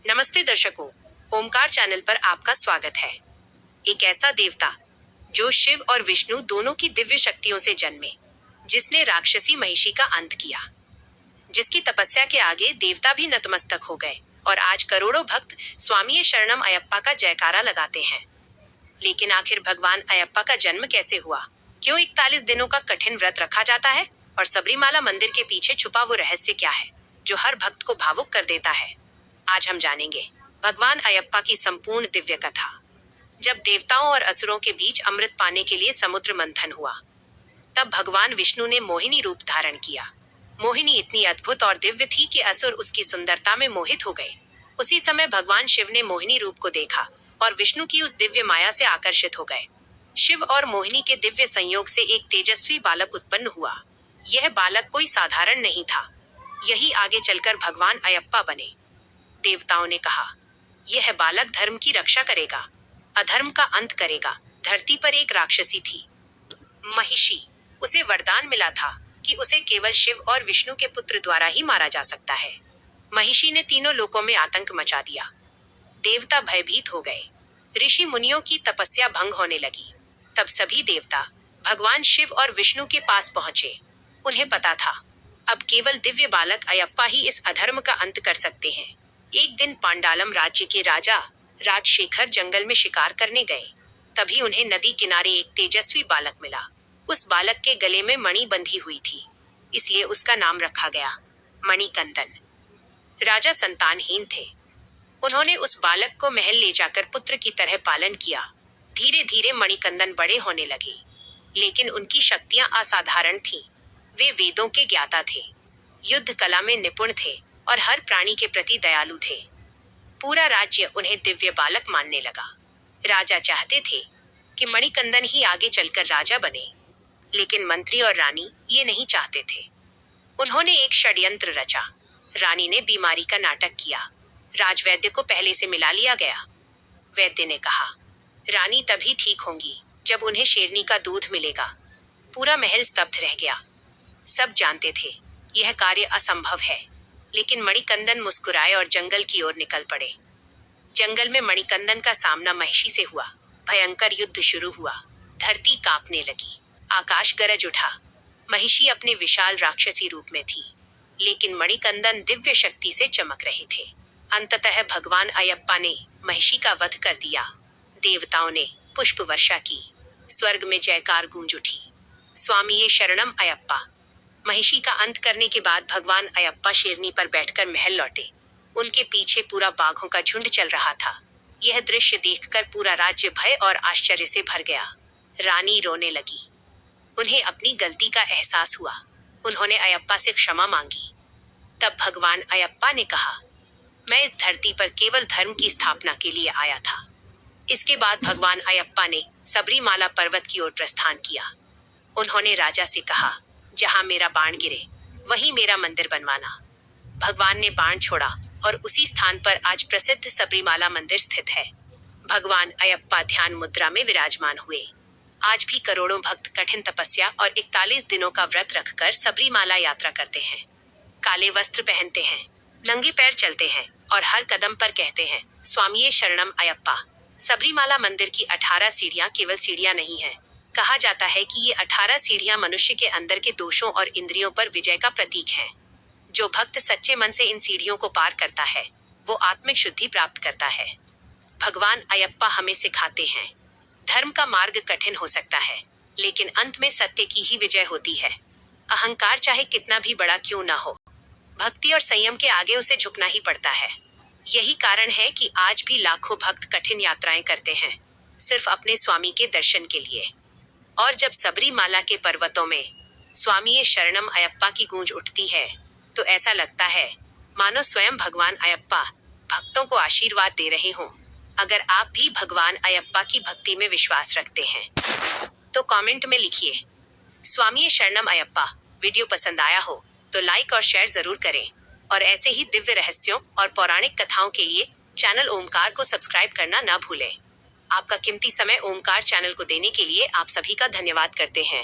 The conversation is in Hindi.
नमस्ते दर्शकों, ओमकार चैनल पर आपका स्वागत है। एक ऐसा देवता जो शिव और विष्णु दोनों की दिव्य शक्तियों से जन्मे, जिसने राक्षसी महिषी का अंत किया, जिसकी तपस्या के आगे देवता भी नतमस्तक हो गए और आज करोड़ों भक्त स्वामी शरणम अयप्पा का जयकारा लगाते हैं। लेकिन आखिर भगवान अयप्पा का जन्म कैसे हुआ? क्यों 41 दिनों का कठिन व्रत रखा जाता है? और सबरीमाला मंदिर के पीछे छुपा वो रहस्य क्या है जो हर भक्त को भावुक कर देता है? आज हम जानेंगे भगवान अयप्पा की संपूर्ण दिव्य कथा। जब देवताओं और असुरों के बीच अमृत पाने के लिए समुद्र मंथन हुआ, तब भगवान विष्णु ने मोहिनी रूप धारण किया। मोहिनी इतनी अद्भुत और दिव्य थी कि असुर उसकी सुंदरता में मोहित हो गए। उसी समय भगवान शिव ने मोहिनी रूप को देखा और विष्णु की उस दिव्य माया से आकर्षित हो गए। शिव और मोहिनी के दिव्य संयोग से एक तेजस्वी बालक उत्पन्न हुआ। यह बालक कोई साधारण नहीं था, यही आगे चलकर भगवान अयप्पा बने। देवताओं ने कहा, यह बालक धर्म की रक्षा करेगा, अधर्म का अंत करेगा। धरती पर एक राक्षसी थी, महिषी। उसे वरदान मिला था कि उसे केवल शिव और विष्णु के पुत्र द्वारा ही मारा जा सकता है। महिषी ने तीनों लोकों में आतंक मचा दिया। देवता भयभीत हो गए। ऋषि मुनियों की तपस्या भंग होने लगी। तब सभी देवता भगवान शिव और विष्णु के पास पहुंचे। उन्हें पता था, अब केवल दिव्य बालक अयप्पा ही इस अधर्म का अंत कर सकते हैं। एक दिन पांडालम राज्य के राजा राजशेखर जंगल में शिकार करने गए। तभी उन्हें नदी किनारे एक तेजस्वी बालक मिला। उस बालक के गले में मणि बंधी हुई थी, इसलिए उसका नाम रखा गया मणिकंदन। राजा संतानहीन थे। उन्होंने उस बालक को महल ले जाकर पुत्र की तरह पालन किया। धीरे धीरे मणिकंदन बड़े होने लगे, लेकिन उनकी शक्तियां असाधारण थीं। वे वेदों के ज्ञाता थे, युद्ध कला में निपुण थे और हर प्राणी के प्रति दयालु थे। पूरा राज्य उन्हें दिव्य बालक मानने लगा। राजा चाहते थे कि मणिकंदन ही आगे चलकर राजा बने, लेकिन मंत्री और रानी ये नहीं चाहते थे। उन्होंने एक षड्यंत्र रचा। रानी ने बीमारी का नाटक किया। राजवैद्य को पहले से मिला लिया गया। वैद्य ने कहा, रानी तभी ठीक होंगी जब उन्हें शेरनी का दूध मिलेगा। पूरा महल स्तब्ध रह गया। सब जानते थे यह कार्य असंभव है, लेकिन मणिकंदन मुस्कुराए और जंगल की ओर निकल पड़े। जंगल में मणिकंदन का सामना महिषी से हुआ। भयंकर युद्ध शुरू हुआ। धरती कांपने लगी, आकाश गरज उठा। महिषी अपने विशाल राक्षसी रूप में थी, लेकिन मणिकंदन दिव्य शक्ति से चमक रहे थे। अंततः भगवान अयप्पा ने महिषी का वध कर दिया। देवताओं ने पुष्प वर्षा की। स्वर्ग में जयकार गूंज उठी, स्वामी शरणम अयप्पा। महिषी का अंत करने के बाद भगवान अयप्पा शेरनी पर बैठकर महल लौटे। उनके पीछे पूरा बाघों का झुंड चल रहा था। यह दृश्य देखकर पूरा राज्य भय और आश्चर्य से भर गया। रानी रोने लगी। उन्हें अपनी गलती का एहसास हुआ। उन्होंने अयप्पा से क्षमा मांगी। तब भगवान अयप्पा ने कहा, मैं इस धरती पर केवल धर्म की स्थापना के लिए आया था। इसके बाद भगवान अयप्पा ने सबरीमाला पर्वत की ओर प्रस्थान किया। उन्होंने राजा से कहा, जहां मेरा बाण गिरे वहीं मेरा मंदिर बनवाना। भगवान ने बाण छोड़ा और उसी स्थान पर आज प्रसिद्ध सबरीमाला मंदिर स्थित है। भगवान अयप्पा ध्यान मुद्रा में विराजमान हुए। आज भी करोड़ों भक्त कठिन तपस्या और 41 दिनों का व्रत रखकर सबरीमाला यात्रा करते हैं। काले वस्त्र पहनते हैं, नंगे पैर चलते हैं और हर कदम पर कहते हैं, स्वामी शरणम अयप्पा। सबरीमाला मंदिर की 18 सीढ़ियां केवल सीढ़ियां नहीं है। कहा जाता है कि ये 18 सीढ़ियां मनुष्य के अंदर के दोषों और इंद्रियों पर विजय का प्रतीक हैं। जो भक्त सच्चे मन से इन सीढ़ियों को पार करता है, वो आत्मिक शुद्धि प्राप्त करता है। भगवान अयप्पा हमें सिखाते हैं, धर्म का मार्ग कठिन हो सकता है, लेकिन अंत में सत्य की ही विजय होती है। अहंकार चाहे कितना भी बड़ा क्यों ना हो, भक्ति और संयम के आगे उसे झुकना ही पड़ता है। यही कारण है कि आज भी लाखों भक्त कठिन यात्राएं करते हैं, सिर्फ अपने स्वामी के दर्शन के लिए। और जब सबरीमाला के पर्वतों में स्वामी शरणम अयप्पा की गूंज उठती है, तो ऐसा लगता है मानो स्वयं भगवान अयप्पा भक्तों को आशीर्वाद दे रहे हों। अगर आप भी भगवान अयप्पा की भक्ति में विश्वास रखते हैं, तो कमेंट में लिखिए स्वामी शरणम अयप्पा। वीडियो पसंद आया हो तो लाइक और शेयर जरूर करें, और ऐसे ही दिव्य रहस्यों और पौराणिक कथाओं के लिए चैनल ओमकार को सब्सक्राइब करना ना भूलें। आपका कीमती समय ओमकार चैनल को देने के लिए आप सभी का धन्यवाद करते हैं।